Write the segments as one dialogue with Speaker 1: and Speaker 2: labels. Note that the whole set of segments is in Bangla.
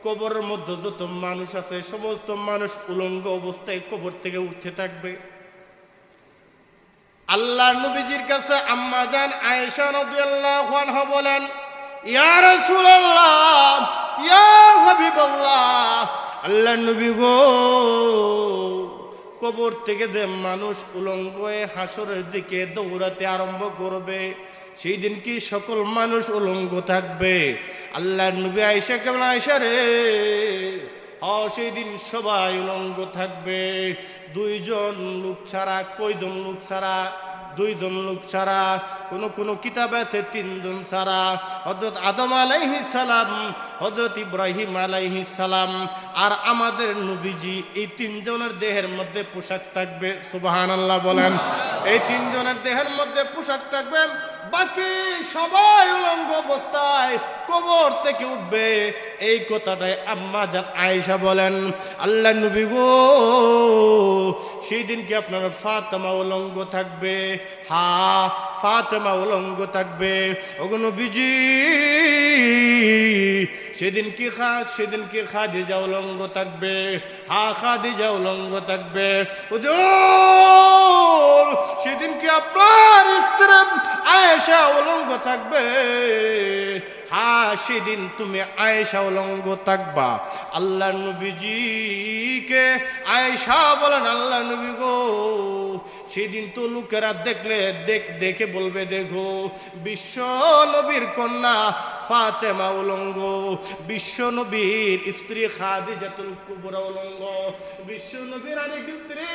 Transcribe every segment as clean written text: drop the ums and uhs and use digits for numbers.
Speaker 1: কবরের মধ্যে যত মানুষ আছে সমস্ত মানুষ উলঙ্গ অবস্থায় কবর থেকে উঠতে থাকবে। আল্লাহ নবীজির কাছে আম্মা জান আয়েশা রাদিয়াল্লাহু আনহা বলেন, ইয়া রাসূলুল্লাহ, ইয়া হাবিবাল্লাহ, আল্লাহ নবী গো, কবর থেকে যে মানুষ উলঙ্গ হয়ে হাসরের দিকে দৌড়াতে আরম্ভ করবে, সেই দিন কি সকল মানুষ উলঙ্গ থাকবে? আল্লাহ নবী আয়েশা কেমন, আয়েশা রে, সেই দিন সবাই উলঙ্গ থাকবে, দুইজন লোক ছাড়া। কয়জন লোক ছাড়া? দুইজন লোক ছাড়া। কোন কিতাবে আছে তিনজন ছাড়া। হযরত আদম আলাইহিস সালাম, হযরত ইব্রাহিম আলাইহিস সালাম আর আমাদের নবীজি, এই তিনজনের দেহের মধ্যে পোশাক থাকবে। সুবহানাল্লাহ বলেন। এই তিনজনের দেহের মধ্যে পোশাক থাকবে, বাকি সবাই উলঙ্গ অবস্থায় কবর থেকে উঠবে। এই কথাটাই আম্মা জান আয়েশা বলেন, আল্লাহ নবী গো, সেই দিন কি আপনার ফাতেমা উলঙ্গ থাকবে? হ্যাঁ, ফাতেমা উলঙ্গ থাকবে। ওগো নবীজি, সেদিন কি খাদিজা উলঙ্গ থাকবে? হ্যাঁ, খাদিজা উলঙ্গ থাকবে। হুজুর, সেদিন কি আপনার স্ত্রী আয়েশা উলঙ্গ থাকবে? হ্যাঁ, সেদিন তুমি আয়েশা উলঙ্গ থাকবা। আল্লাহ নবীজিকে আয়েশা বলেন, আল্লাহ নবী গো, সেদিন তো লোকেরা দেখে বলবে, দেখো বিশ্ব নবীর কন্যা ফাতেমা উলঙ্গ, বিশ্ব নবীর স্ত্রী খাদিজাতুল কুবরা উলঙ্গ, বিশ্ব নবীর আরেক স্ত্রী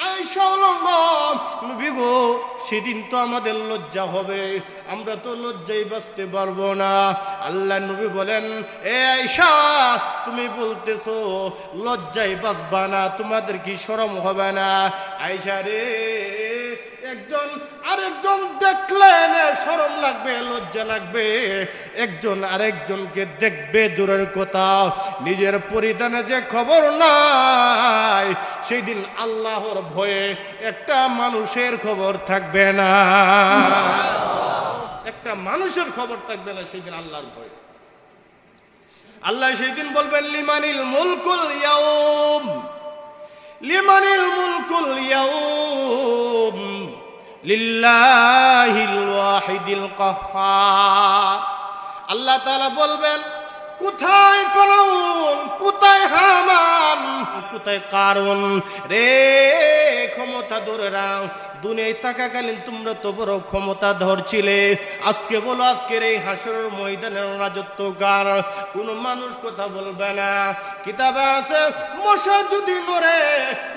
Speaker 1: আয়েশা উলঙ্গ। নবী গো, সেদিন তো আমাদের লজ্জা হবে, আমরা তো লজ্জায় বাঁচতে পারবো না। আল্লাহ নবী বলেন, এ আয়েশা, তুমি বলতেছো লজ্জায় বাঁচবা না, তোমাদের কি শরম হবে না? আয়েশা রে, একজন আরেকজন দেখলে শরম লাগবে, লজ্জা লাগবে, একজন আরেকজনকে দেখবে দূরের কথা, নিজের পরিধানে যে খবর নাই, সেই দিন আল্লাহর ভয়ে একটা মানুষের খবর থাকবে না। একটা মানুষের খবর থাকবে না সেই দিন আল্লাহর ভয়ে। আল্লাহ সেই দিন বলবেন, লিমানিল মুলকুল ইয়াউম, লিমানিল মুলকুল ইয়াউম লিল্লাহিল ওয়াহিদিল কাহ্হার। আল্লাহ তাআলা বলবেন, কোথায় ফিরআউন, কোথায় হামান, কোথায় কারুন রে ক্ষমতাধরেরা? দুনিয়ায় থাকাকালীন তোমরা তো বড় ক্ষমতাধর ছিলে, আজকে বলো আজকের এই হাসরের ময়দানের রাজত্ব কার? কোনো মানুষ কথা বলবে না। কিতাবে আছে, মশা যদি নড়ে,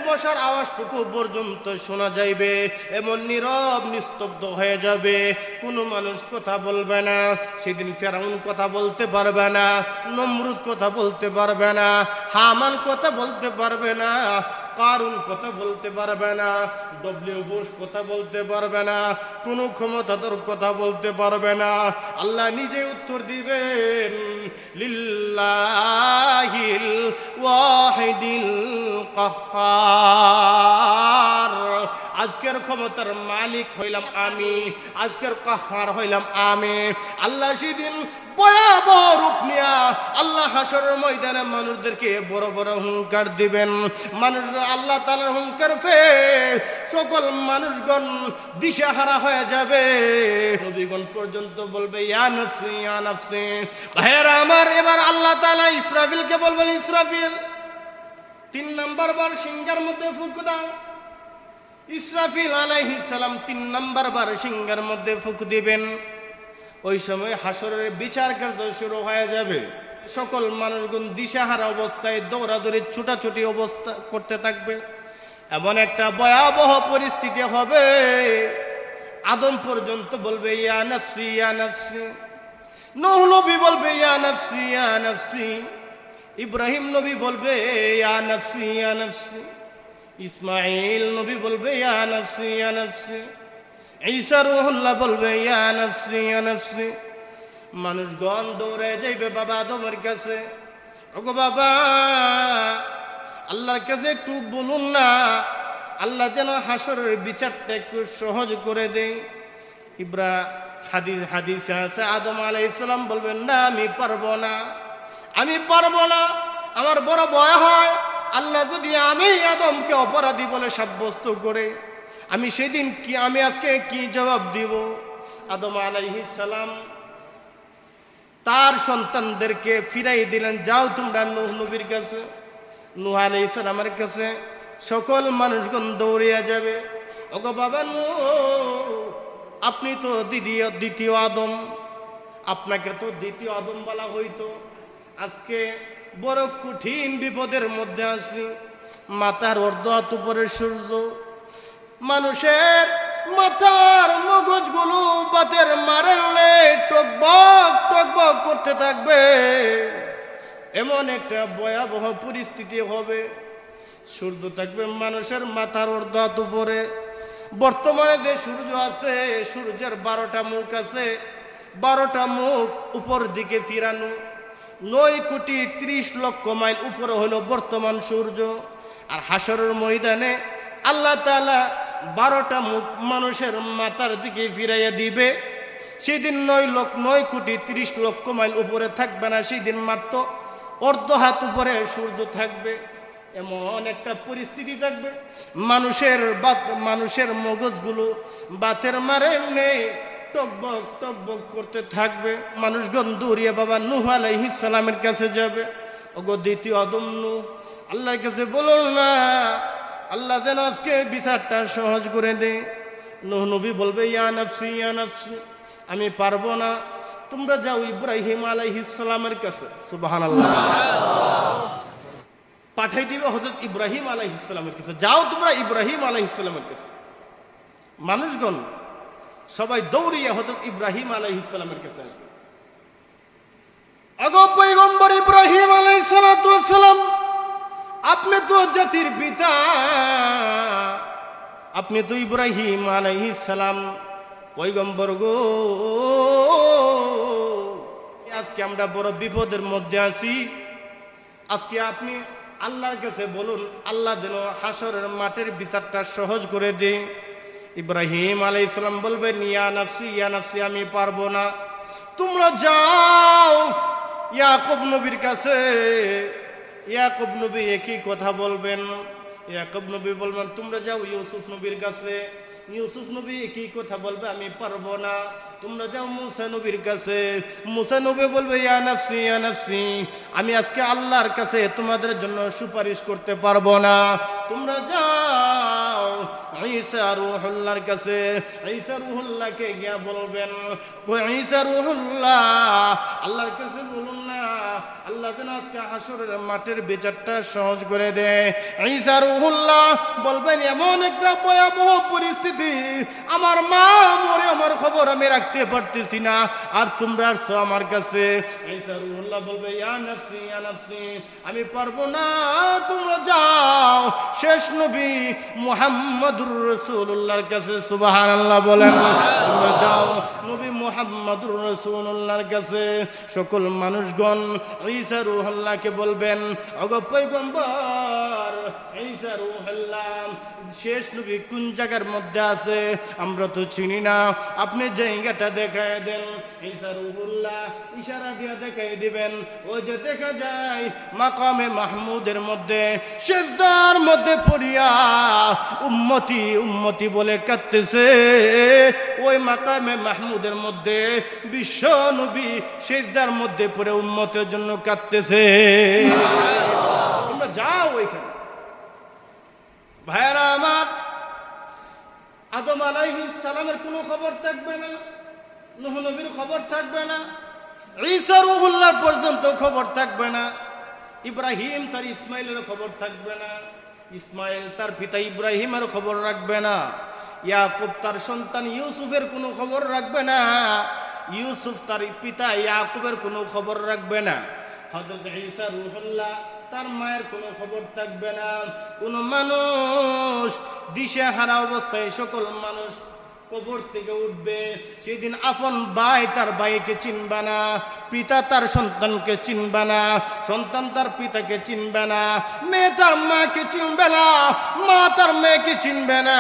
Speaker 1: মশার আওয়াজটুকু পর্যন্ত শোনা যাইবে, এমন নীরব নিস্তব্ধ হয়ে যাবে, কোনো মানুষ কথা বলবে না। সেদিন ফিরআউন কথা বলতে পারবে না, নমরুদ কথা বলতে পারবে না, হামান কথা বলতে পারবে না, কারুন কথা বলতে পারবে না, ডব্লিউ বুশ কথা বলতে পারবে না, কোন ক্ষমতাধর কথা বলতে পারবে না। আল্লাহ নিজে উত্তর দিবেন, লিল্লাহিল ওয়াহিদিল কাহ্হার। আজকের ক্ষমতার মালিক হইলাম আমি, আজকের কাহ্হার হইলাম আমি। আল্লাহ সেদিন ভয়াবহ রূপ নিয়া আল্লাহ হাসরের ময়দানে মানুষদেরকে বড় বড় হুঙ্কার দিবেন। মানুষ আল্লাহ তাআলার হুঙ্কার পেয়ে সকল মানুষগণ দিশাহারা হয়ে যাবে। নবীগণ পর্যন্ত বলবে, ইয়া নফসি ইয়া নফসি। ভাইয়েরা আমার, এবার আল্লাহ তাআলা ইসরাফিলকে বলবেন, ইসরাফিল 3 নাম্বার বার সিংহার মধ্যে ফুঁক দাও। ইসরাফিল আলাইহিস সালাম 3 নাম্বার বার সিংহার মধ্যে ফুঁক দিবেন। ওই সময় হাসরের বিচার কার্য শুরু হয়ে যাবে। সকল মানুষগুণ দিশাহারা অবস্থায় দৌড়াদৌড়ি ছুটাছুটি অবস্থা করতে থাকবে। এমন একটা ভয়াবহ পরিস্থিতি হবে, আদম পর্যন্ত বলবে, ইয়া নফসি ইয়া নফসি। নূহ নবী বলবে, ইয়া নফসি ইয়া নফসি। ইব্রাহিম নবী বলবে, ইয়া নফসি ইয়া নফসি। ইসমাইল নবী বলবে, ইয়া নফসি ইয়া নফসি। ঈসা রূহুল্লাহ বলবে, ইয়া নফসি ইয়া নফসি। মানুষগণ দৌড়ে যাইবে বাবা আদমের কাছে, ওগো বাবা, আল্লাহর কাছে একটু বলুন না, আল্লাহ যেন হাসরের বিচারটা একটু সহজ করে দেয়। হাদিস আছে, আদম আলাইহিস সালাম বলবেন, না আমি পারবো না, আমি পারবো না। আমার বড় ভয় হয় আল্লাহ যদি আমি আদমকে অপরাধী বলে সাব্যস্ত করে, আমি সেদিন কি, আমি আজকে কি জবাব দিব? আদম আলাইহিস সালাম তার সন্তানদেরকে ফিরাই দিলেন, যাও তোমরা নূহ নবীর কাছে। নূহ আলাইহিস সালামের কাছে সকল মানুষগণ দৌড়িয়া যাবে। ওগো বাবা নূহ, আপনি তো দ্বিতীয় আদম, আপনাকে তো দ্বিতীয় আদম বলা হইতো। আজকে বড় কঠিন বিপদের মধ্যে আছি। মাথার অর্ধ হাত উপরে সূর্য, মানুষের মাথার মগজগুলো বাতের মারলে টকবক টকবক করতে থাকবে, এমন একটা ভয়াবহ পরিস্থিতি হবে। সূর্য থাকবে মানুষের মাথার অর্ধ হাত উপরে। বর্তমানে যে সূর্য আছে, সূর্যের 12টা মুখ আছে, 12টা মুখ উপর দিকে ফিরানো। 9,30,00,000 মাইল উপরে হলো বর্তমান সূর্য। আর হাসরের ময়দানে আল্লাহ তাআলা 12টা মুখ মানুষের মাথার দিকে ফিরাইয়া দিবে। সেদিন 9,30,00,000 মাইল উপরে থাকবে না, সেদিন মাত্র অর্ধ হাত উপরে সূর্য থাকবে। এমন একটা পরিস্থিতি থাকবে, মানুষের মগজগুলো বাতের মারে নেই, টকবক টকবক করতে থাকবে। মানুষগণ দৌড়িয়ে বাবা নূহ আলাইহিস সালামের কাছে যাবে। ওগো দ্বিতীয় আদম নূহ, আল্লাহর কাছে বলুন না, আল্লাহ যেন আজকে বিচারটা সহজ করে দে। নূহ নবী বলবে, ইয়া নাফসি ইয়া নাফসি, আমি পারবো না, তোমরা যাও ইব্রাহিম আলাইহিস সালামের কাছে। সুবহানাল্লাহ। পাঠাই দিবে হযরত ইব্রাহিম আলাইহিস সালামের কাছে, যাও তোমরা ইব্রাহিম আলাইহিস সালামের কাছে। মানুষগণ সবাই দৌড়িয়ে হযরত ইব্রাহিম আলাইহিস সালামের কাছে আসবে। আগো পয়গম্বর ইব্রাহিম আলাইহিস সালাতু ওয়াস সালাম, আপনি তো জাতির পিতা, আপনি তো ইব্রাহিম আলাইহিস সালাম পয়গম্বর গো। আজকে আমরা বড় বিপদের মধ্যে আছি। আজকে আপনি আল্লাহর কাছে বলুন, আল্লাহ যেন হাসরের মাঠের বিচারটা সহজ করে দেয়। ইব্রাহিম আলাইহিস সালাম বলবেন, ইয়া নাফসি ইয়া নাফসি, আমি পারবো না, তোমরা যাও ইয়াকুব নবীর কাছে। ইয়াকুব নবী একই কথা বলবেন। ইয়াকুব নবী বলবেন, তোমরা যাও ইউসুফ নবীর কাছে। ইউসুফ নবী একই কথা বলবে, আমি পারবো না, তোমরা যাও মুসা নবীর কাছে। মুসা নবী বলবে, ইয়া নাফসি ইয়া নাফসি, আমি আজকে আল্লাহর কাছে তোমাদের জন্য সুপারিশ করতে পারবো না, তোমরা যাও ঈসা রূহুল্লাহর কাছে। ঈসা রূহুল্লাহকে গিয়া বলবেন, ঈসা রূহুল্লাহ, আল্লাহর কাছে বলুন না, আল্লাহ যেন আজকে হাসরের মাঠের বিচারটা সহজ করে দেয়। ঈসা রূহুল্লাহ বলবেন, এমন একটা ভয়াবহ পরিস্থিতি, আমার মা মরে আমার খবর আমি রাখতে পারতেছি না, আর তোমরা আসছো আমার কাছে। ঈসা রূহুল্লাহ বলবে, ইয়া নাফসি ইয়া নাফসি, আমি পারবো না, তোমরা যাও শেষ নবী মুহাম্মদুর রাসূলুল্লাহর কাছে। সুবহানাল্লাহ বলেন। তোমরা যাও নবী মুহাম্মদুর রাসূলুল্লাহর কাছে। সকল মানুষগণ ঈসা রূহুল্লাহকে বলবেন, ওগো পয়গম্বর ঈসা রূহুল্লাহ, শেষ নবী কোন জায়গার মধ্যে আছে আমরা তো চিনি না, আপনি জায়গাটা দেখায় দেন। ঈসা রূহুল্লাহ ইশারা দিয়ে দেখাই দিবেন। ওই যে দেখা যায় মাকামে মাহমুদের মধ্যে সিজদার মধ্যে পড়িয়া উম্মতি উম্মতি বলে কাঁদতেছে, ওই মাকামে মাহমুদের মধ্যে বিশ্ব নবী সিজদার মধ্যে পড়ে উম্মতের জন্য কাঁদতেছে। তোমরা যাও ওইখানে। ভাইরা আমার, আদম আলাইহিস সালামের কোনো খবর থাকবে না, নূহ নবীর খবর থাকবে না, ঈসা রূহুল্লাহ পর্যন্ত খবর থাকবে না, ইব্রাহিম তার ইসমাইলের খবর থাকবে না, ইসমাইল তার পিতা ইব্রাহিমের খবর রাখবে না, ইয়াকুব তার সন্তান ইউসুফের কোনো খবর রাখবে না, ইউসুফ তার পিতা ইয়াকুবের কোনো খবর রাখবে না, হযরত ঈসা রূহুল্লাহ তার মায়ের কোনো খবর থাকবে না। কোনো মানুষ দিশেহারা অবস্থায় সকল মানুষ কবর থেকে উঠবে। সেদিন আপন ভাই তার ভাইকে চিনবে না, পিতা তার সন্তানকে চিনবে না, সন্তান তার পিতাকে চিনবে না, মেয়ে তার মাকে চিনবে না, মা তার মেয়েকে চিনবে না।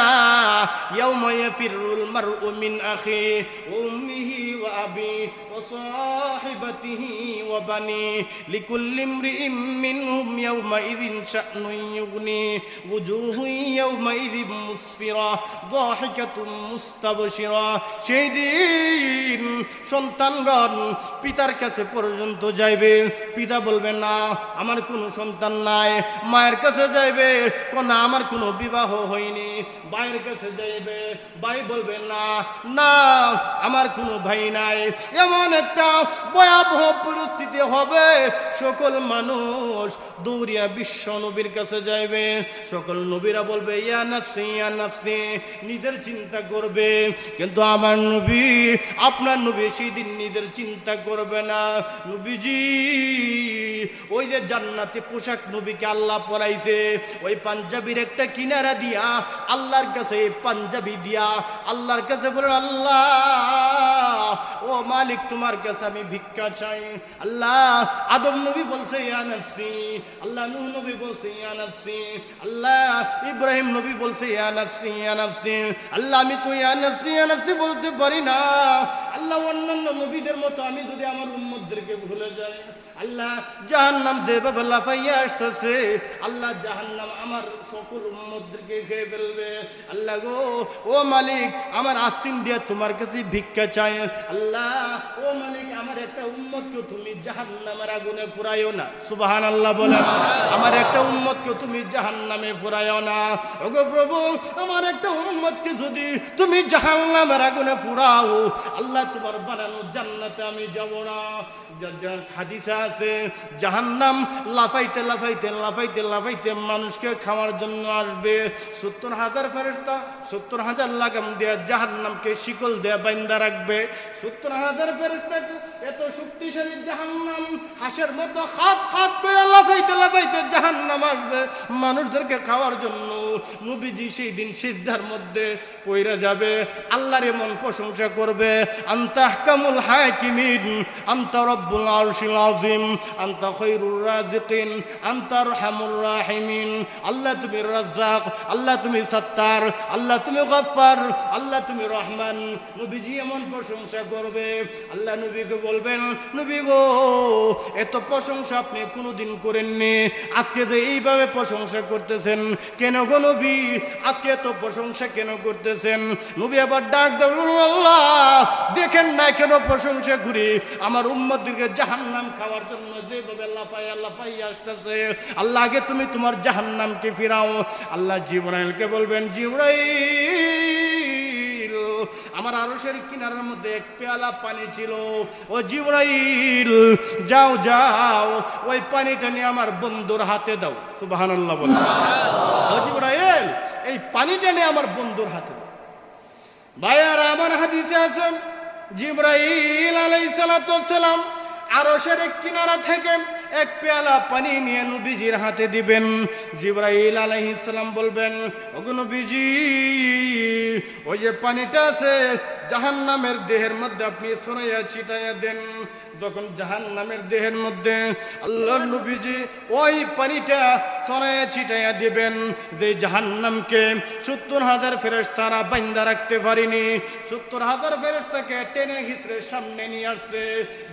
Speaker 1: ইয়াউমা ইয়াফিরুল মারউ মিন আখি ওয়া উম্মিহি ওয়া আবিহি ওয়া সাহিবাতিহি ওয়া বানি লিকুল্লি ইমরিইম মিনহুম ইয়াউমাইযিন শা'নুন ইউগনি ওয়ুজুহুন ইয়াউমাইযিন মুসফিরা দাহিকাতুম মুস্তাবশিরা। সেই দিন সন্তানগণ পিতার কাছে পর্যন্ত যাইবে, পিতা বলবে না আমার কোনো সন্তান নাই। মায়ের কাছে যাইবে, না আমার কোনো বিবাহ হয়নি। ভাইয়ের কাছে যাইবে, ভাই বলবে না না আমার কোনো ভাই নাই। এমন একটা ভয়াবহ পরিস্থিতি হবে, সকল মানুষ দৌড়িয়া বিশ্ব নবীর কাছে যাইবে। সকল নবীরা বলবে ইয়া নাফসি ইয়া নাফসি, নিজের চিন্তা করবে। কিন্তু আমার নবী, আপনার নবী সেই দিন নিজের চিন্তা করবে না। নবীজি ওই যে জান্নাতি পোশাক নবীকে আল্লাহ পরাইছে, ওই পাঞ্জাবির একটা কিনারা দিয়া আল্লাহর কাছে পাঞ্জাবি দিয়া আল্লাহর কাছে বলেন আল্লাহ ও মালিক তোমার কাছে আমি ভিক্ষা চাই। আল্লাহ আদম নবী বলছে ইয়া নাফসি, আল্লাহ নূহ নবী বলছে ইয়া নাফসি, আল্লাহ ইব্রাহিম নবী বলছে ইয়া নাফসি ইয়া নাফসি। আল্লাহ আমি তো ইয়া নাফসি ইয়া নাফসি বলতে পারি না। আল্লাহ অন্যান্য নবীদের মতো আমি যদি আমার উম্মতদেরকে ভুলে যাই, আল্লাহ জাহান্নাম যেভাবে লাফাইয়া আসতেছে, আল্লাহ জাহান্নাম আমার সকল উম্মতদেরকে খেয়ে ফেলবে। আল্লাহ গো ও মালিক আমার আস্তিন দিয়ে তোমার কাছে ভিক্ষা চাই। আল্লাহ ও মালিক আমার একটা উম্মতকে তুমি জাহান্নামের আগুনে পুরাইও না। সুবহানাল্লাহ বলেন। আমার একটা উম্মতকে তুমি জাহান্নামে পুরাইও না। ওগো প্রভু আমার একটা উম্মতকে যদি তুমি জাহান্নামের আগুনে পুরাও, আল্লাহ তোমার বানানো জান্নাতে আমি যাব না। হাদিসে আছে জাহান্নাম লাফাইতে লাফাইতে লাফাইতে লাফাইতে মানুষকে খাওয়ার জন্য আসবে। 70,000 ফেরেশতা 70,000 লাগাম দিয়ে জাহান্নামকে শিকল দিয়ে বাইন্ধা রাখবে। 70,000 ফেরেশতাকে এত শক্তিশালী জাহান্নাম হাসের মতো হাত হাত করে লাফাইতে লাফাইতে জাহান্নাম আসবে মানুষদেরকে খাওয়ার জন্য। নবীজি সেই দিন সিজদার মধ্যে পইরা যাবে, আল্লাহর এমন প্রশংসা করবে আনতা আহকামুল হাকিমিন আনতা রব্বুল আরশিল আযীম আনতা খায়রুর রাযিকিন আনতা আরহামুর রাহিমিন। আল্লাহ তুমি রাজ্জাক, আল্লাহ তুমি সাত্তার, আল্লাহ তুমি গফফার, আল্লাহ তুমি রহমান। নবীজি এমন প্রশংসা করবে, আল্লাহ নবীকে বলবেন নবী গো এত প্রশংসা আপনি কোনোদিন করেননি, আজকে যে এইভাবে প্রশংসা করতেছেন কেন গো নবী? আজকে এত প্রশংসা কেন করতেছেন? নবী আবার ডাক দেবেন আল্লাহ দেখেন না কেন প্রশংসা করি? আমার উম্মতদেরকে জাহান্নাম খাওয়ার জন্য যেভাবে লাফাইয়া লাফাইয়া আসতেছে, আল্লাহ আগে তুমি তোমার জাহান্নামকে ফিরাও। আল্লাহ জিবরাইলকে বলবেন জিবরাইল আমার আরশের কিনারার মধ্যে এক পেয়ালা পানি ছিল, ও জিবরাইল যাও যাও ওই পানিটা নিয়ে আমার বন্ধুর হাতে দাও। সুবহানাল্লাহ বলে। ও জিবরাইল এই পানিটা নিয়ে আমার বন্ধুর হাতে দাও। ভাইয়ার আমার হাদিসে আছেন জিবরাইল আলাইহিস সালাতু ওয়াস সালাম আরশের এক কিনারা থেকে এক পেয়ালা পানি নিয়ে নবীজির হাতে দিবেন। জিবরাইল আলাইহিস সালাম বলবেন ওগো নবীজি ওই যে পানিটা আছে জাহান্নামের দেহের মধ্যে আপনি ছড়াইয়া ছিটাইয়া দেন। যখন জাহান্নামের দেহের মধ্যে আল্লাহর নবীজি ওই পানিটা ছড়াইয়া ছিটাইয়া দিবেন, যে জাহান্নামকে 70,000 ফেরেশতারা বাইন্ধা রাখতে পারেনি, 70,000 ফেরেশতাকে টেনে হিচড়ে সামনে নিয়ে আসছে।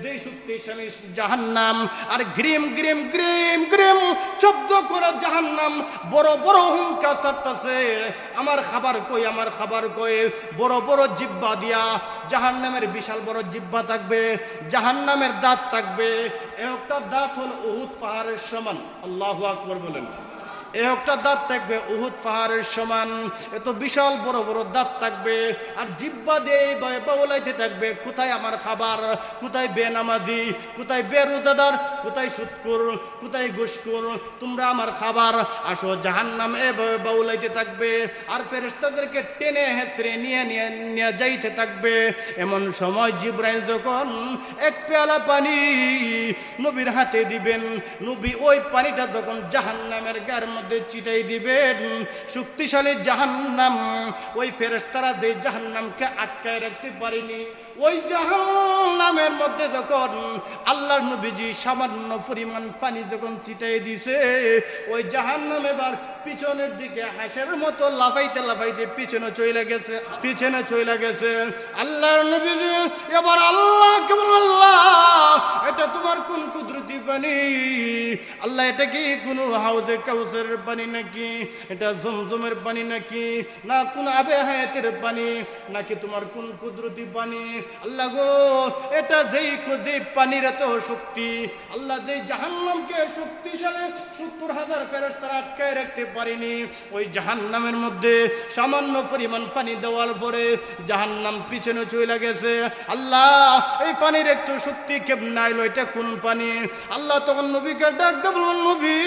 Speaker 1: যে শক্তিশালী জাহান্নাম আর গ্রিম গ্রিম গ্রিম গ্রিম শব্দ করে জাহান্নাম বড় বড় হুঙ্কার ছাড়তেছে, আমার খাবার কই আমার খাবার কই। বড় বড় জিহ্বা দিয়া জাহান্নামের বিশাল বড় জিহ্বা থাকবে, জাহান্নামের দাঁত থাকবে। একটা দাঁত হলো উহুদ পাহাড়ের সমান। আল্লাহু আকবার বলেন। একটা দাঁত থাকবে উহুদ পাহাড়ের সমান, এত বিশাল বড় বড় দাঁত থাকবে। আর জিহ্বা দিয়ে বাউলাইতে থাকবে কোথায় আমার খাবার, কোথায় বেনামাজি, কোথায় বেরোজাদার, কোথায় সুদখোর, কোথায় ঘুষখোর, তোমরা আমার খাবার আসো। জাহান্নাম এভাবে বাউলাইতে থাকবে আর ফেরেশতাদেরকে টেনে হেঁচড়ে নিয়ে নিয়ে নিয়ে যাইতে থাকবে। এমন সময় জিবরাইল যখন এক পেয়ালা পানি নবীর হাতে দিবেন, নবী ওই পানিটা যখন জাহান্নামের গায়ের মধ্যে চিটাই দিবেন, শক্তিশালী জাহান্নাম ওই ফেরেশতারা যে জাহান্নামকে আটকায় রাখতে পারেনি, ওই জাহান্নামের মধ্যে যখন আল্লাহর নবীজি সামান্য পরিমাণ পানি যখন চিটাই দিছে, ওই জাহান্নাম এবার পিছনের দিকে হাঁসের মতো লাফাইতে লাফাইতে পিছনে চলে গেছে আল্লাহর নবীজি এবার আল্লাহকে বলল, আল্লাহ এটা তোমার কোন কুদরতি পানি? আল্লাহ এটা কি কোনো হাউজে কাউসারের পানি নাকি? এটা জমজমের পানি নাকি? না কোন আবে হায়াতের পানি নাকি তোমার কোন কুদরতি পানি? আল্লাহ গো এটা যেই পানির এত শক্তি, আল্লাহ যেই জাহান্নামকে শক্তিশালী 70,000 ফেরেশতারা আটকায় রাখতে পারেনি, ওই জাহান্নামের মধ্যে সামান্য পরিমাণ পানি দেওয়ার পরে জাহান্নাম পিছনে চলে গেছে। আল্লাহ এই পানির একটু শক্তি কেমন আইলো? এটা কোন পানি? আল্লাহ তখন নবীকে ডাক দিয়ে বললেন, নবী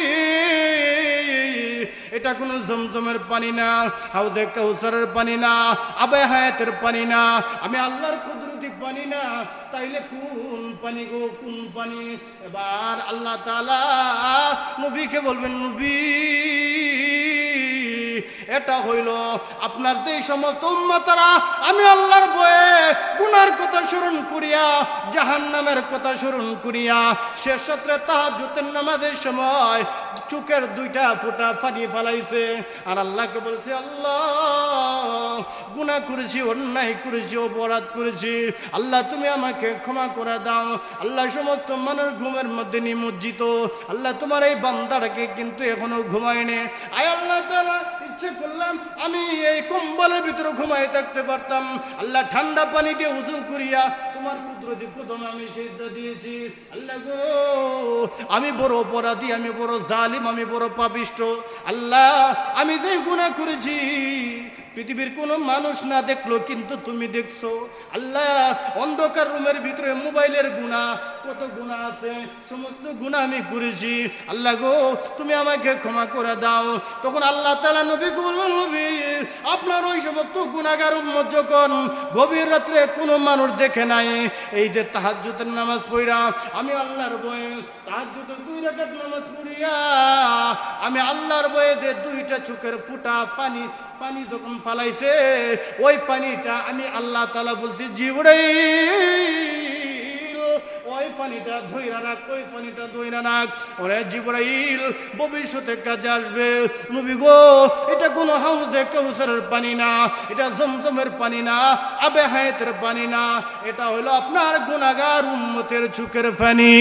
Speaker 1: এটা কোনো জমজমের পানি না, হাউজে কাউসারের পানি না, আবে হায়াতের পানি না, আমি আল্লাহর কুদরতি পানি না, তাইলে কোন পানি গো, কোন পানি? এবার আল্লাহ তাআলা নবীকে বলবেন, নবী এটা হইল আপনার যেই সমস্ত উম্মতরা আমি আল্লাহর ভয়ে গুনার কথা স্মরণ করিয়া জাহান্নামের কথা স্মরণ করিয়া শেষ রাতে তাহাজ্জুদের নামাজের সময় চোখের 2টা ফোঁটা পানি ফালাইছে আর আল্লাহকে বলছে, আল্লাহ গুনাহ করেছি, অন্যায় করেছি, অপরাধ করেছি, আল্লাহ তুমি আমাকে ক্ষমা করে দাও। আল্লাহ সমস্ত মানুষ ঘুমের মধ্যে নিমজ্জিত, আল্লাহ তোমার এই বান্দাটাকে কিন্তু এখনো ঘুমায়নি। আয় আল্লাহ তাআলা ইচ্ছে করলাম আমি এই কম্বলের ভিতরে ঘুমাই থাকতে পারতাম, আল্লাহ ঠান্ডা পানি দিয়ে উযু করিয়া তোমার কুদরতি কদমে আমি সিজদা দিয়েছি। আল্লাহ গো আমি বড় অপরাধী, আমি বড় জালিম, আমি বড় পাপিষ্ঠ। আল্লাহ আমি যে গুনাহ করেছি পৃথিবীর কোনো মানুষ না দেখলো কিন্তু তুমি দেখছো। আল্লাহ অন্ধকার রুমের ভিতরে মোবাইলের গুনাহ কত গুনাহ আছে, সমস্ত গুনাহ আমি করেছি, আল্লাহ গো তুমি আমাকে ক্ষমা করে দাও। তখন আল্লাহ তাআলা নবীকে বললেন, নবী আপনার ওই সমস্ত গুনাহগার উম্মত যখন গভীর রাত্রে কোনো মানুষ দেখে নাই, এই যে তাহাজ্জুদের নামাজ পড়া আমি আল্লাহর ভয়ে তাহাজ্জুদের 2 রাকাত নামাজ পড়িয়া আমি আল্লাহর ভয়ে যে 2টা চোখের ফোঁটা পানি যখন ফালাইছে ওই পানিটা আমি আল্লাহ তাআলা বলছি, জিবরাইল ওই পানিটা ধইরা রাখ, ওই পানিটা ধইরা রাখ, ওরে জিবরাইল ভবিষ্যতে কাজে আসবে। নবী গো এটা কোনো হাউজে কাউসারের পানি না, এটা জমজমের পানি না, আবে হায়াতের পানি না, এটা হলো আপনার গুনাহগার উম্মতের চোখের পানি।